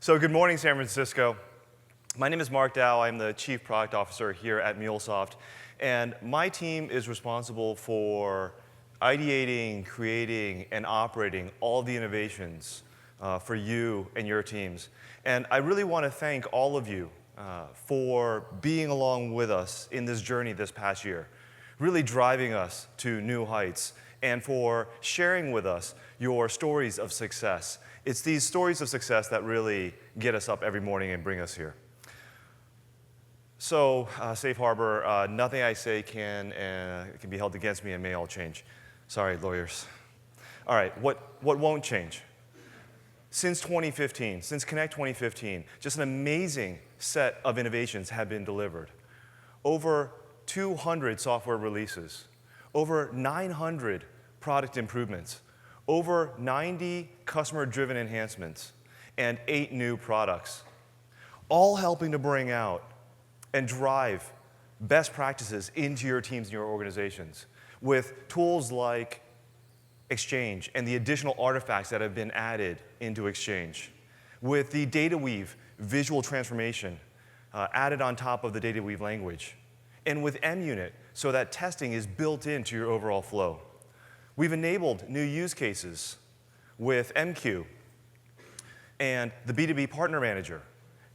So good morning, San Francisco. My name is Mark Dow. I'm the Chief Product Officer here at MuleSoft. And my team is responsible for ideating, creating, and operating all the innovations for you and your teams. And I really want to thank all of you for being along with us in this journey this past year, really driving us to new heights, and for sharing with us your stories of success. It's these stories of success that really get us up every morning and bring us here. So, safe harbor, nothing I say can be held against me and may all change. Sorry, lawyers. All right, what won't change? Since 2015, since Connect 2015, just an amazing set of innovations have been delivered. Over 200 software releases, over 900 product improvements, over 90 customer-driven enhancements, and 8 new products, all helping to bring out and drive best practices into your teams and your organizations with tools like Exchange and the additional artifacts that have been added into Exchange, with the data weave visual transformation added on top of the data weave language, and with MUnit so that testing is built into your overall flow. We've enabled new use cases with MQ and the B2B Partner Manager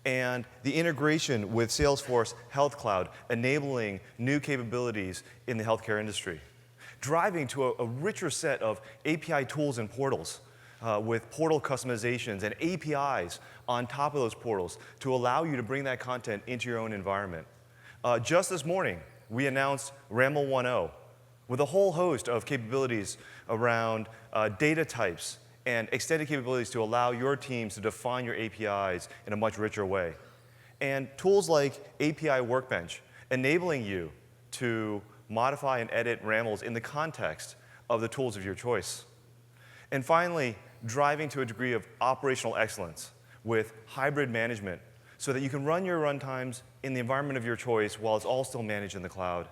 and the integration with Salesforce Health Cloud, enabling new capabilities in the healthcare industry, driving to a richer set of API tools and portals with portal customizations and APIs on top of those portals to allow you to bring that content into your own environment. Just this morning, we announced RAML 1.0 with a whole host of capabilities around data types and extended capabilities to allow your teams to define your APIs in a much richer way. And tools like API Workbench, enabling you to modify and edit RAMLs in the context of the tools of your choice. And finally, driving to a degree of operational excellence with hybrid management so that you can run your runtimes in the environment of your choice while it's all still managed in the cloud.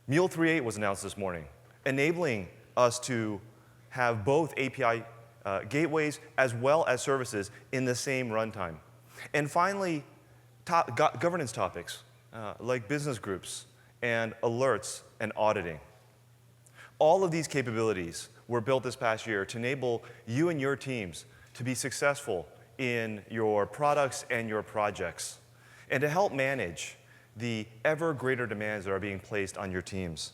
Mule 3.8 was announced this morning, enabling us to have both API gateways as well as services in the same runtime. And finally, governance topics like business groups and alerts and auditing. All of these capabilities were built this past year to enable you and your teams to be successful in your products and your projects, and to help manage the ever greater demands that are being placed on your teams.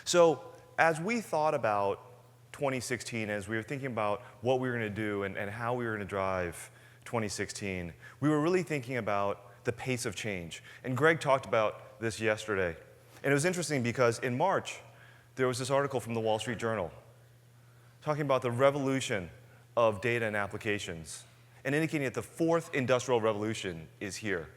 So as we thought about 2016, as we were thinking about what we were going to do and how we were going to drive 2016, we were really thinking about the pace of change. And Greg talked about this yesterday. And it was interesting because in March, there was this article from the Wall Street Journal talking about the revolution of data and applications and indicating that the fourth industrial revolution is here.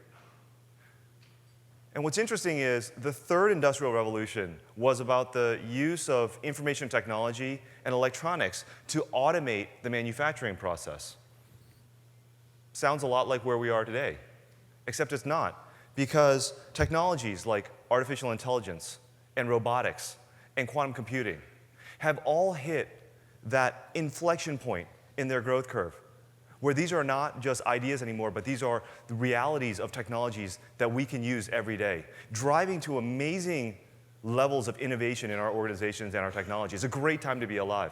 And what's interesting is the third industrial revolution was about the use of information technology and electronics to automate the manufacturing process. Sounds a lot like where we are today, except it's not, because technologies like artificial intelligence and robotics and quantum computing have all hit that inflection point in their growth curve, where these are not just ideas anymore, but these are the realities of technologies that we can use every day, driving to amazing levels of innovation in our organizations and our technology. It's a great time to be alive.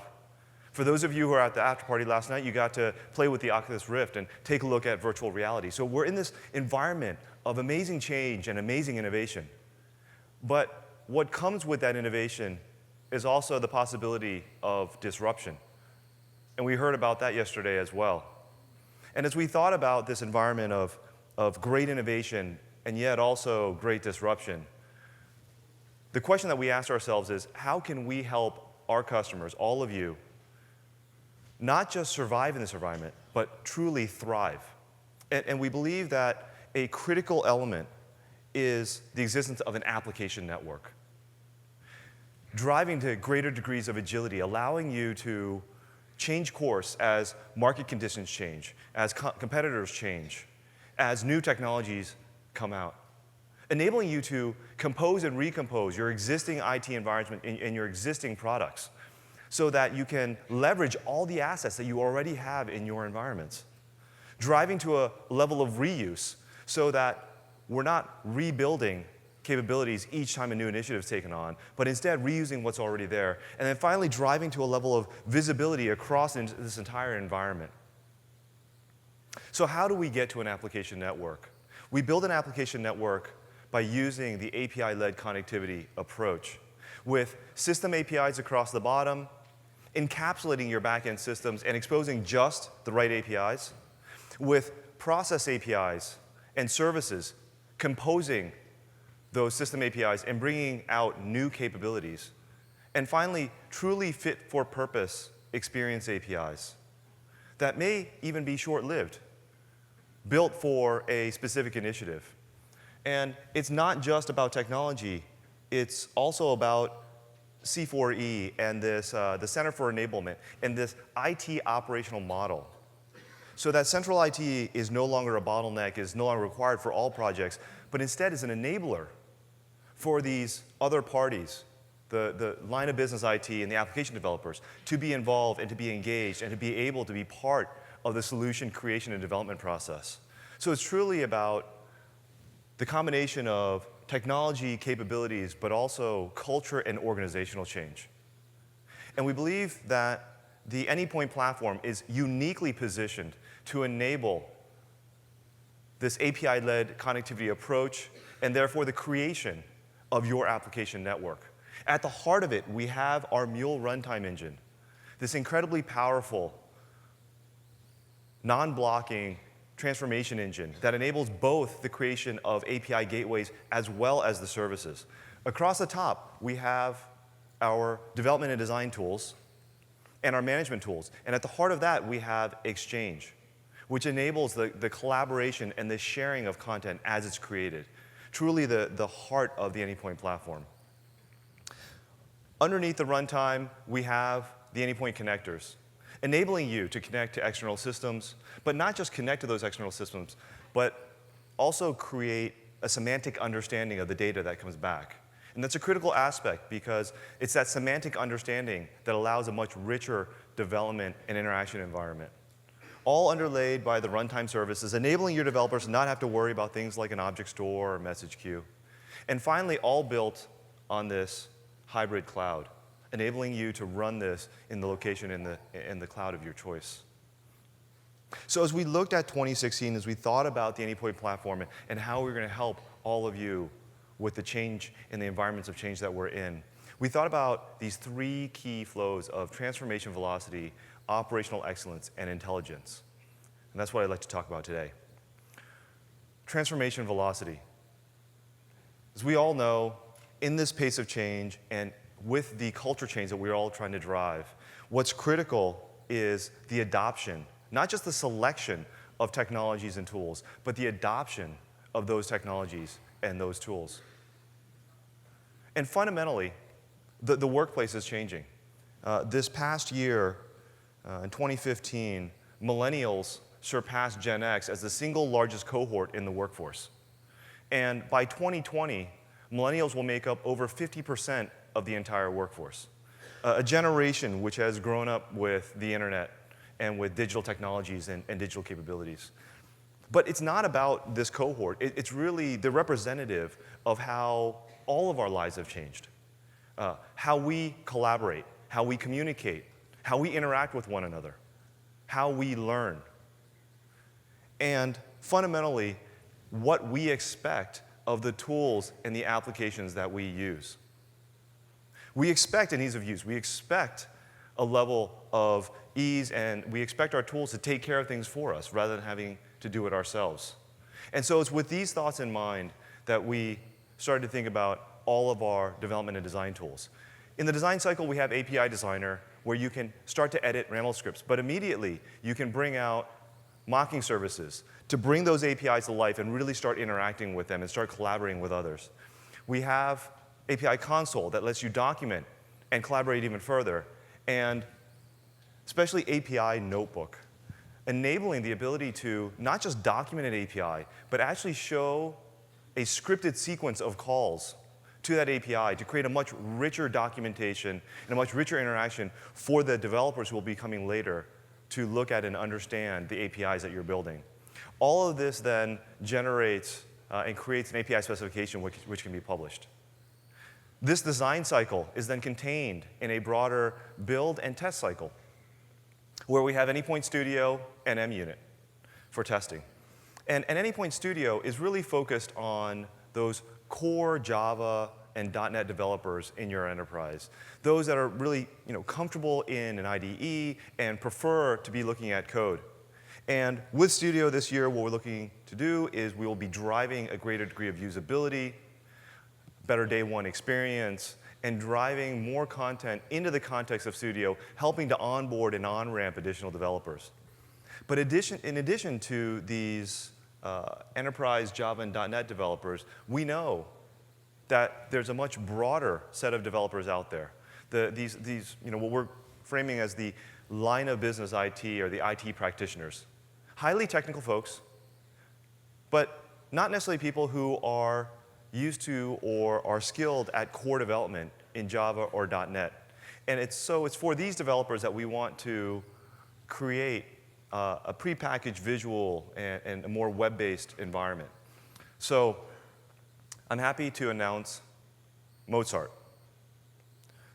For those of you who were at the after party last night, you got to play with the Oculus Rift and take a look at virtual reality. So we're in this environment of amazing change and amazing innovation. But what comes with that innovation is also the possibility of disruption. And we heard about that yesterday as well. And as we thought about this environment of great innovation and yet also great disruption, the question that we asked ourselves is, how can we help our customers, all of you, not just survive in this environment, but truly thrive? And we believe that a critical element is the existence of an application network, driving to greater degrees of agility, allowing you to change course as market conditions change, as competitors change, as new technologies come out, enabling you to compose and recompose your existing IT environment and your existing products so that you can leverage all the assets that you already have in your environments, driving to a level of reuse so that we're not rebuilding capabilities each time a new initiative is taken on, but instead reusing what's already there. And then finally driving to a level of visibility across this entire environment. So how do we get to an application network? We build an application network by using the API-led connectivity approach with system APIs across the bottom, encapsulating your backend systems and exposing just the right APIs, with process APIs and services composing those system APIs and bringing out new capabilities. And finally, truly fit-for-purpose experience APIs that may even be short-lived, built for a specific initiative. And it's not just about technology. It's also about C4E and the Center for Enablement and this IT operational model. So that central IT is no longer a bottleneck, is no longer required for all projects, but instead is an enabler for these other parties, the line of business IT and the application developers, to be involved and to be engaged and to be able to be part of the solution creation and development process. So it's truly about the combination of technology capabilities, but also culture and organizational change. And we believe that the Anypoint Platform is uniquely positioned to enable this API-led connectivity approach and therefore the creation of your application network. At the heart of it, we have our Mule runtime engine, this incredibly powerful, non-blocking transformation engine that enables both the creation of API gateways as well as the services. Across the top, we have our development and design tools and our management tools. And at the heart of that, we have Exchange, which enables the collaboration and the sharing of content as it's created. Truly the heart of the Anypoint platform. Underneath the runtime, we have the Anypoint connectors, enabling you to connect to external systems, but not just connect to those external systems, but also create a semantic understanding of the data that comes back. And that's a critical aspect because it's that semantic understanding that allows a much richer development and interaction environment. All underlaid by the runtime services, enabling your developers to not have to worry about things like an object store or message queue. And finally, all built on this hybrid cloud, enabling you to run this in the location in the cloud of your choice. So as we looked at 2016, as we thought about the Anypoint platform and how we were going to help all of you with the change in the environments of change that we're in, we thought about these three key flows of transformation velocity, operational excellence, and intelligence. And that's what I'd like to talk about today. Transformation velocity. As we all know, in this pace of change and with the culture change that we're all trying to drive, what's critical is the adoption, not just the selection of technologies and tools, but the adoption of those technologies and those tools. And fundamentally, the workplace is changing. This past year, in 2015, millennials surpassed Gen X as the single largest cohort in the workforce. And by 2020, millennials will make up over 50% of the entire workforce. A generation which has grown up with the internet and with digital technologies and digital capabilities. But it's not about this cohort. It's really the representative of how all of our lives have changed. How we collaborate, how we communicate, how we interact with one another, how we learn. And fundamentally, what we expect of the tools and the applications that we use. We expect an ease of use. We expect a level of ease, and we expect our tools to take care of things for us rather than having to do it ourselves. And so it's with these thoughts in mind that we started to think about all of our development and design tools. In the design cycle, we have API Designer, where you can start to edit RAML scripts, but immediately you can bring out mocking services to bring those APIs to life and really start interacting with them and start collaborating with others. We have API Console that lets you document and collaborate even further, and especially API Notebook, enabling the ability to not just document an API, but actually show a scripted sequence of calls to that API to create a much richer documentation and a much richer interaction for the developers who will be coming later to look at and understand the APIs that you're building. All of this then generates and creates an API specification which can be published. This design cycle is then contained in a broader build and test cycle, where we have Anypoint Studio and MUnit for testing. And Anypoint Studio is really focused on those core Java and .NET developers in your enterprise, those that are really comfortable in an IDE and prefer to be looking at code. And with Studio this year, what we're looking to do is we will be driving a greater degree of usability, better day one experience, and driving more content into the context of Studio, helping to onboard and on-ramp additional developers. But in addition to these enterprise Java and .NET developers, we know that there's a much broader set of developers out there. These what we're framing as the line of business IT or the IT practitioners. Highly technical folks, but not necessarily people who are used to or are skilled at core development in Java or .NET. And it's for these developers that we want to create a prepackaged visual and a more web-based environment. So I'm happy to announce Mozart,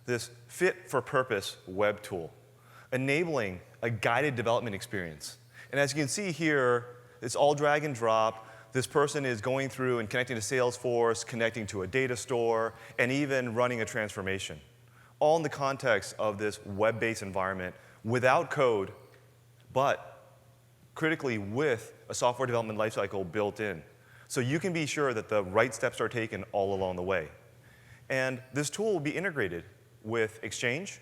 this fit-for-purpose web tool, enabling a guided development experience. And as you can see here, it's all drag and drop. This person is going through and connecting to Salesforce, connecting to a data store, and even running a transformation, all in the context of this web-based environment without code, but critically with a software development lifecycle built in. So you can be sure that the right steps are taken all along the way. And this tool will be integrated with Exchange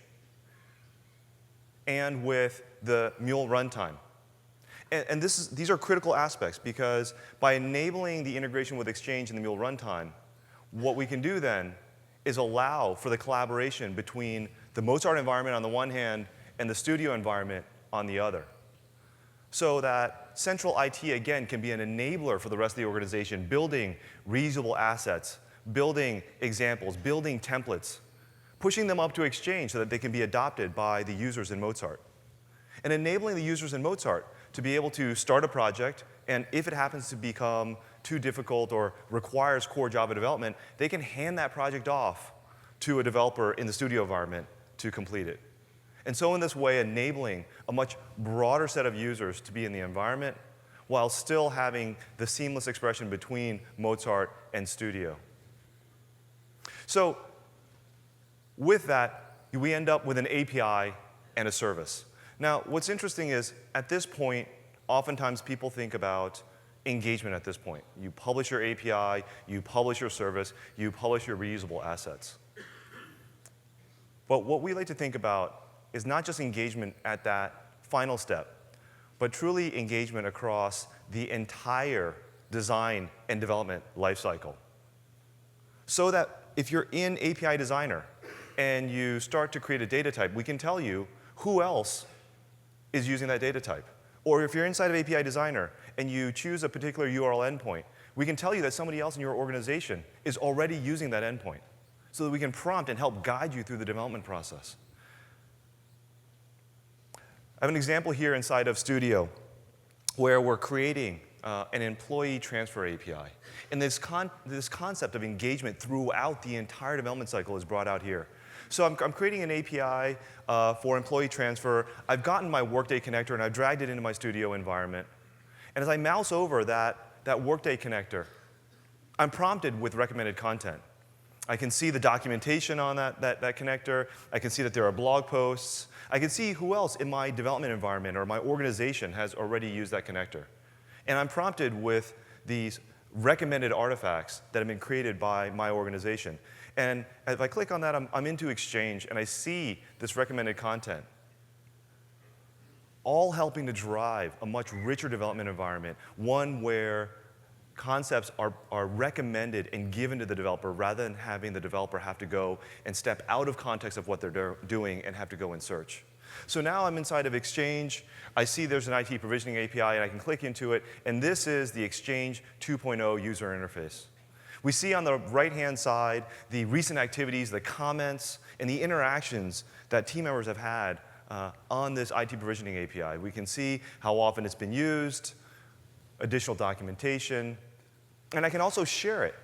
and with the Mule runtime. And these are critical aspects, because by enabling the integration with Exchange and the Mule runtime, what we can do then is allow for the collaboration between the Mozart environment on the one hand and the Studio environment on the other, so that central IT, again, can be an enabler for the rest of the organization, building reusable assets, building examples, building templates, pushing them up to Exchange so that they can be adopted by the users in Mozart, and enabling the users in Mozart to be able to start a project, and if it happens to become too difficult or requires core Java development, they can hand that project off to a developer in the Studio environment to complete it. And so in this way, enabling a much broader set of users to be in the environment while still having the seamless expression between Mozart and Studio. So with that, we end up with an API and a service. Now, what's interesting is, at this point, oftentimes people think about engagement at this point. You publish your API, you publish your service, you publish your reusable assets. But what we like to think about is not just engagement at that final step, but truly engagement across the entire design and development lifecycle. So that if you're in API Designer and you start to create a data type, we can tell you who else is using that data type. Or if you're inside of API Designer and you choose a particular URL endpoint, we can tell you that somebody else in your organization is already using that endpoint, so that we can prompt and help guide you through the development process. I have an example here inside of Studio where we're creating an employee transfer API. And this concept of engagement throughout the entire development cycle is brought out here. So I'm creating an API for employee transfer. I've gotten my Workday connector and I've dragged it into my Studio environment. And as I mouse over that Workday connector, I'm prompted with recommended content. I can see the documentation on that connector. I can see that there are blog posts. I can see who else in my development environment or my organization has already used that connector. And I'm prompted with these recommended artifacts that have been created by my organization. And if I click on that, I'm into Exchange, and I see this recommended content, all helping to drive a much richer development environment, one where concepts are recommended and given to the developer rather than having the developer have to go and step out of context of what they're doing and have to go and search. So now I'm inside of Exchange. I see there's an IT provisioning API, and I can click into it. And this is the Exchange 2.0 user interface. We see on the right-hand side the recent activities, the comments, and the interactions that team members have had on this IT provisioning API. We can see how often it's been used, additional documentation, and I can also share it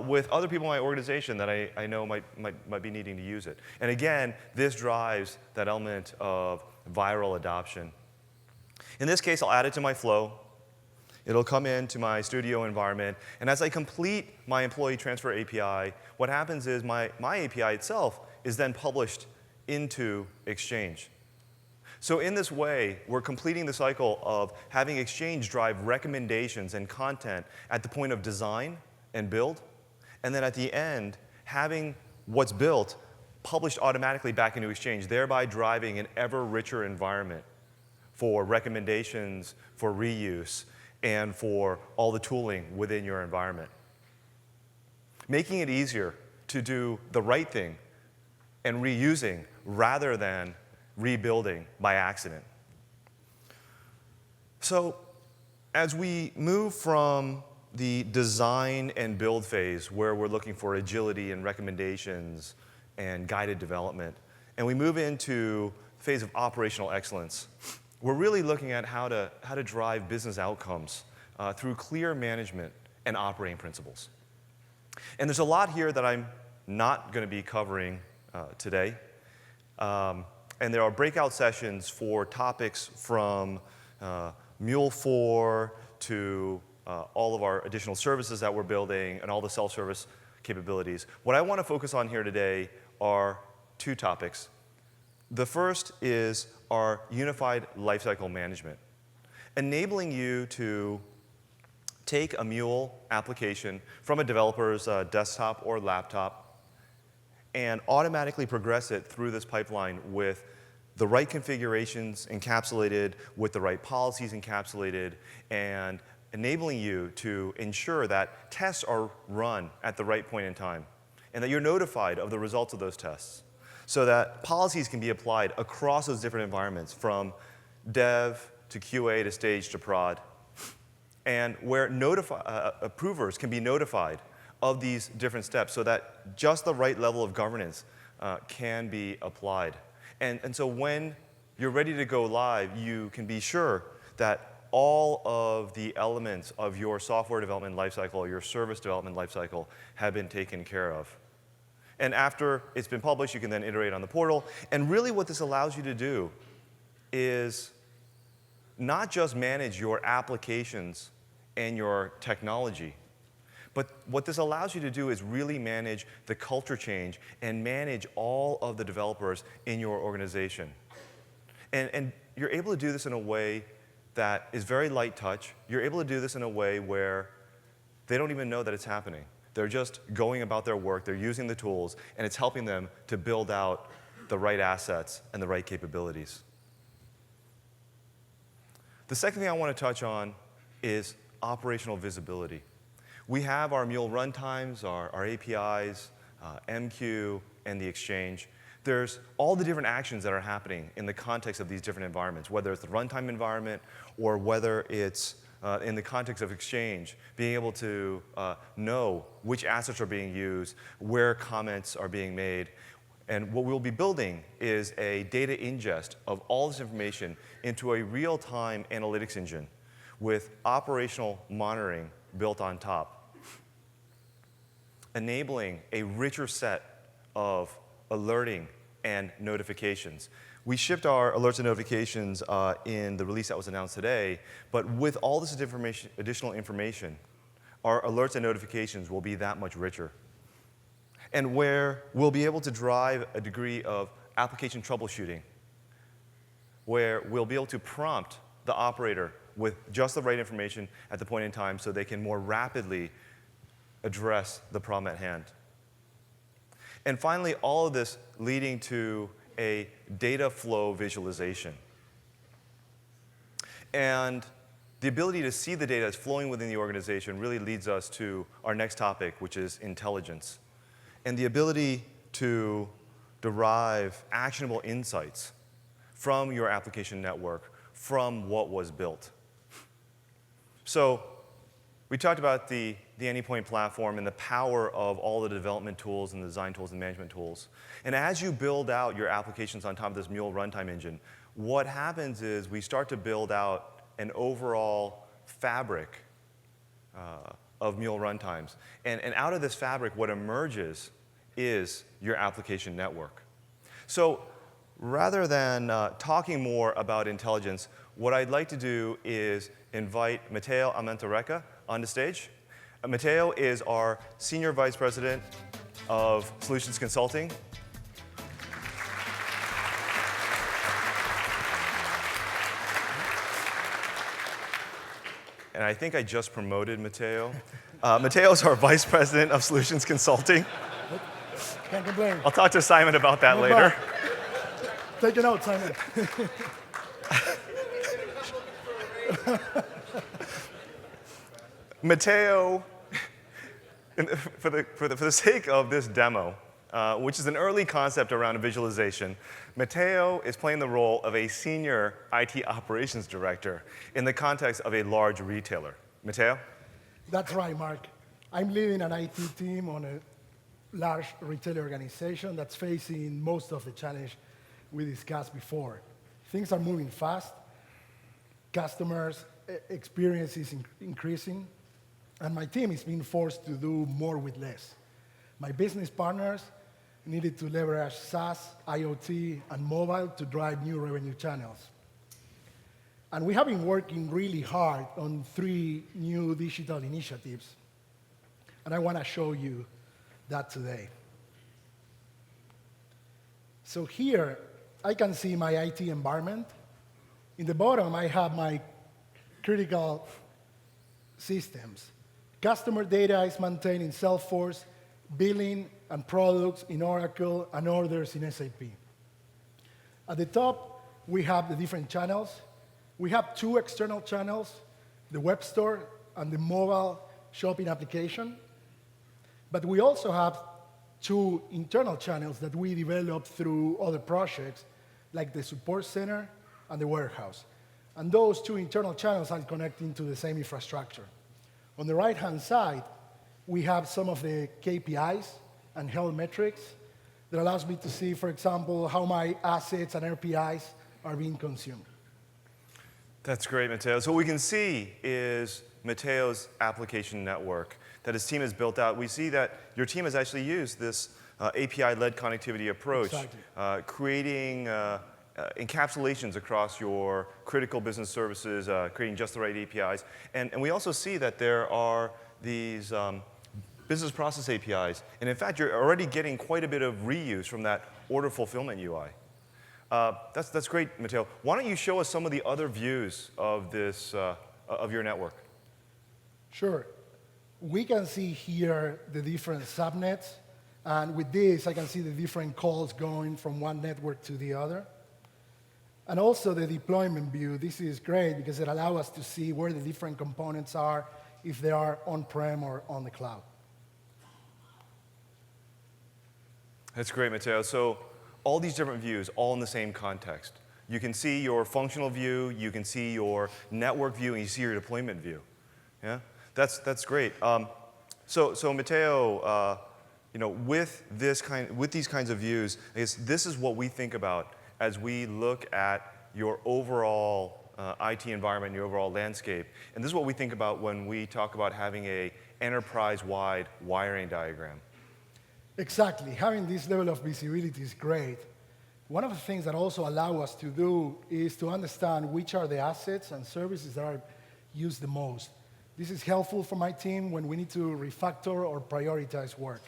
with other people in my organization that I know might be needing to use it. And again, this drives that element of viral adoption. In this case, I'll add it to my flow. It'll come into my studio environment, and as I complete my employee transfer API, what happens is my API itself is then published into Exchange. So in this way, we're completing the cycle of having Exchange drive recommendations and content at the point of design and build, and then at the end, having what's built published automatically back into Exchange, thereby driving an ever richer environment for recommendations, for reuse, and for all the tooling within your environment. Making it easier to do the right thing and reusing rather than rebuilding by accident. So as we move from the design and build phase, where we're looking for agility and recommendations and guided development, and we move into the phase of operational excellence, we're really looking at how to drive business outcomes through clear management and operating principles. And there's a lot here that I'm not going to be covering today. And there are breakout sessions for topics from Mule 4 to all of our additional services that we're building and all the self-service capabilities. What I want to focus on here today are two topics. The first is our unified lifecycle management, enabling you to take a Mule application from a developer's desktop or laptop and automatically progress it through this pipeline with the right configurations encapsulated, with the right policies encapsulated, and enabling you to ensure that tests are run at the right point in time and that you're notified of the results of those tests, so that policies can be applied across those different environments, from dev to QA to stage to prod, and where approvers can be notified of these different steps so that just the right level of governance can be applied. And so when you're ready to go live, you can be sure that all of the elements of your software development lifecycle, your service development lifecycle, have been taken care of. And after it's been published, you can then iterate on the portal. And really what this allows you to do is not just manage your applications and your technology, but what this allows you to do is really manage the culture change and manage all of the developers in your organization. And you're able to do this in a way that is very light touch. You're able to do this in a way where they don't even know that it's happening. They're just going about their work, they're using the tools, and it's helping them to build out the right assets and the right capabilities. The second thing I want to touch on is operational visibility. We have our Mule runtimes, our APIs, MQ, and the Exchange. There's all the different actions that are happening in the context of these different environments, whether it's the runtime environment or whether it's in the context of Exchange, being able to know which assets are being used, where comments are being made. And what we'll be building is a data ingest of all this information into a real-time analytics engine with operational monitoring built on top, enabling a richer set of alerting and notifications. We shipped our alerts and notifications in the release that was announced today, but with all this additional information, our alerts and notifications will be that much richer. And where we'll be able to drive a degree of application troubleshooting, where we'll be able to prompt the operator with just the right information at the point in time so they can more rapidly address the problem at hand. And finally, all of this leading to a data flow visualization. And the ability to see the data that's flowing within the organization really leads us to our next topic, which is intelligence. And the ability to derive actionable insights from your application network, from what was built. So We talked about the Anypoint Platform and the power of all the development tools and the design tools and management tools. And as you build out your applications on top of this Mule runtime engine, what happens is we start to build out an overall fabric of Mule runtimes. And out of this fabric, what emerges is your application network. So rather than talking more about intelligence, what I'd like to do is invite Matteo Almentorreca on the stage. Matteo is our Senior Vice President of Solutions Consulting. And I think I just promoted Matteo. Matteo is our Vice President of Solutions Consulting. Can't complain. I'll talk to Simon about that later. Take a note, Simon. Matteo, for the sake of this demo, which is an early concept around visualization, Matteo is playing the role of a senior IT operations director in the context of a large retailer. Matteo? That's right, Mark. I'm leading an IT team on a large retail organization that's facing most of the challenge we discussed before. Things are moving fast. Customers' experience is increasing. And my team is being forced to do more with less. My business partners needed to leverage SaaS, IoT, and mobile to drive new revenue channels. And we have been working really hard on 3 new digital initiatives. And I want to show you that today. So here, I can see my IT environment. In the bottom, I have my critical systems. Customer data is maintained in Salesforce, billing and products in Oracle, and orders in SAP. At the top, we have the different channels. We have 2 external channels, the web store and the mobile shopping application. But we also have 2 internal channels that we developed through other projects, like the support center and the warehouse. And those 2 internal channels are connecting to the same infrastructure. On the right-hand side, we have some of the KPIs and health metrics that allows me to see, for example, how my assets and RPIs are being consumed. That's great, Matteo. So what we can see is Matteo's application network that his team has built out. We see that your team has actually used this API-led connectivity approach, exactly. Creating encapsulations across your critical business services, creating just the right APIs. And we also see that there are these business process APIs. And in fact, you're already getting quite a bit of reuse from that order fulfillment UI. That's great, Matteo. Why don't you show us some of the other views of this, of your network? Sure. We can see here the different subnets. And with this, I can see the different calls going from one network to the other. And also the deployment view. This is great because it allows us to see where the different components are, if they are on-prem or on the cloud. That's great, Matteo. So all these different views, all in the same context. You can see your functional view, you can see your network view, and you see your deployment view. Yeah, that's great. So Matteo, with these kinds of views, I guess this is what we think about as we look at your overall IT environment, your overall landscape. And this is what we think about when we talk about having an enterprise-wide wiring diagram. Exactly. Having this level of visibility is great. One of the things that also allow us to do is to understand which are the assets and services that are used the most. This is helpful for my team when we need to refactor or prioritize work.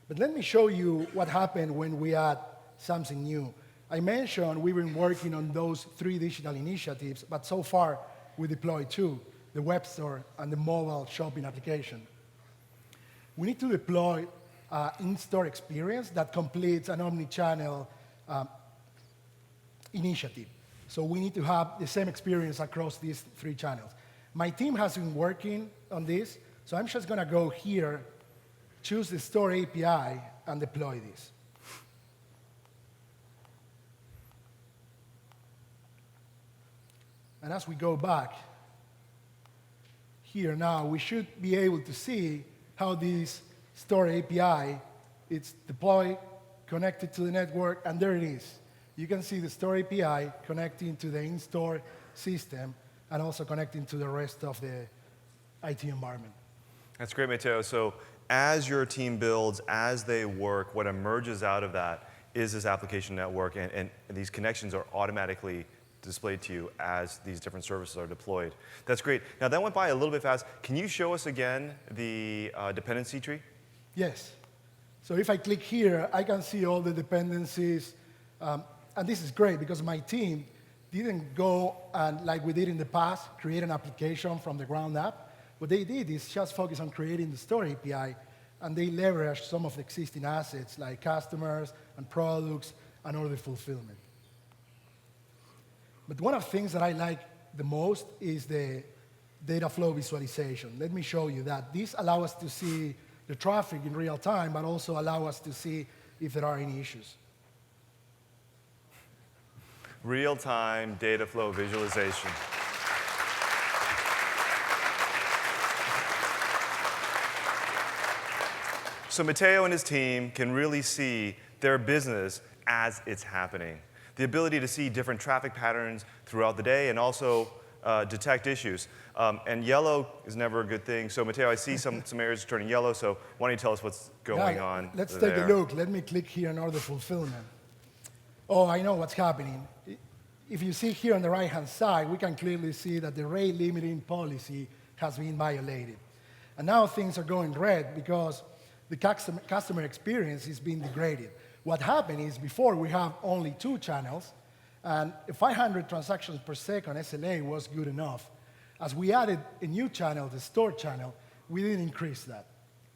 But let me show you what happened when we add something new. I mentioned we've been working on those 3 digital initiatives, but so far we deployed 2, the web store and the mobile shopping application. We need to deploy an in-store experience that completes an omni-channel initiative. So we need to have the same experience across these 3 channels. My team has been working on this, so I'm just going to go here, choose the store API, and deploy this. And as we go back, here now, we should be able to see how this Store API, it's deployed, connected to the network, and there it is. You can see the Store API connecting to the in-store system and also connecting to the rest of the IT environment. That's great, Matteo. So as your team builds, as they work, what emerges out of that is this application network, and these connections are automatically displayed to you as these different services are deployed. That's great. Now, that went by a little bit fast. Can you show us again the dependency tree? Yes. So if I click here, I can see all the dependencies. And this is great because my team didn't go and, like we did in the past, create an application from the ground up. What they did is just focus on creating the Store API, and they leveraged some of the existing assets like customers and products and order fulfillment. But one of the things that I like the most is the data flow visualization. Let me show you that. This allows us to see the traffic in real time, but also allow us to see if there are any issues. Real-time data flow visualization. So Matteo and his team can really see their business as it's happening. The ability to see different traffic patterns throughout the day and also detect issues. And yellow is never a good thing. So Matteo, I see some areas turning yellow, so why don't you tell us what's going on Let's there. take a look. Let me click here on order fulfillment. Oh, I know what's happening. If you see here on the right-hand side, we can clearly see that the rate limiting policy has been violated. And now things are going red because the customer experience is being degraded. What happened is before we have only 2 channels, and 500 transactions per second SLA was good enough. As we added a new channel, the store channel, we didn't increase that.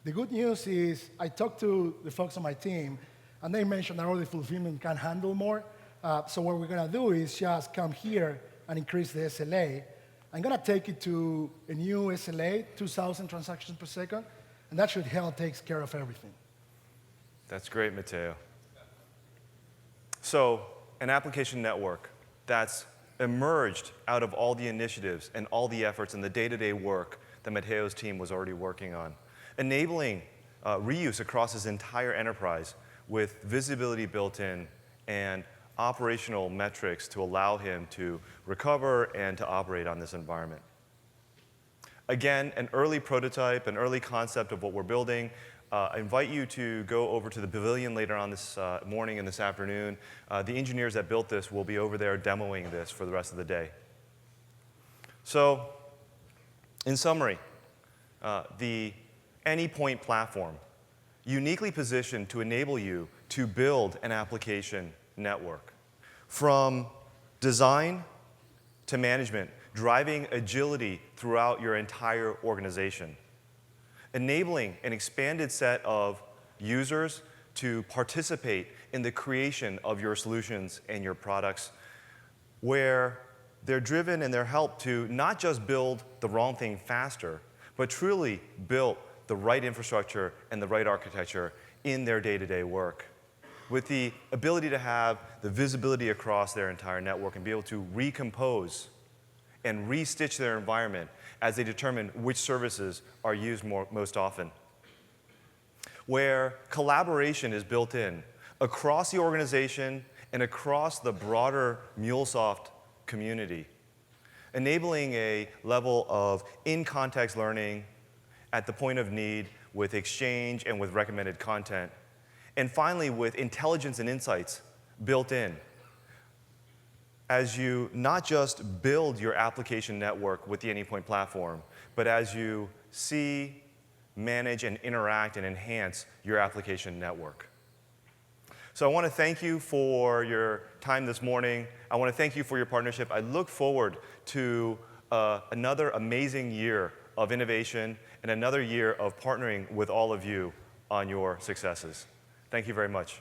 The good news is I talked to the folks on my team, and they mentioned that order fulfillment can handle more. So what we're going to do is just come here and increase the SLA. I'm going to take it to a new SLA, 2,000 transactions per second, and that should help take care of everything. That's great, Matteo. So an application network that's emerged out of all the initiatives and all the efforts and the day-to-day work that Matteo's team was already working on, enabling reuse across his entire enterprise with visibility built in and operational metrics to allow him to recover and to operate on this environment. Again, an early prototype, an early concept of what we're building. I invite you to go over to the pavilion later on this morning and this afternoon. The engineers that built this will be over there demoing this for the rest of the day. So, in summary, the Anypoint Platform, uniquely positioned to enable you to build an application network. From design to management, driving agility throughout your entire organization. Enabling an expanded set of users to participate in the creation of your solutions and your products, where they're driven and they're helped to not just build the wrong thing faster, but truly build the right infrastructure and the right architecture in their day-to-day work, with the ability to have the visibility across their entire network and be able to recompose and restitch their environment as they determine which services are used most often. Where collaboration is built in across the organization and across the broader MuleSoft community, enabling a level of in-context learning at the point of need with exchange and with recommended content. And finally, with intelligence and insights built in, as you not just build your application network with the Anypoint Platform, but as you see, manage, and interact and enhance your application network. So I want to thank you for your time this morning. I want to thank you for your partnership. I look forward to another amazing year of innovation and another year of partnering with all of you on your successes. Thank you very much.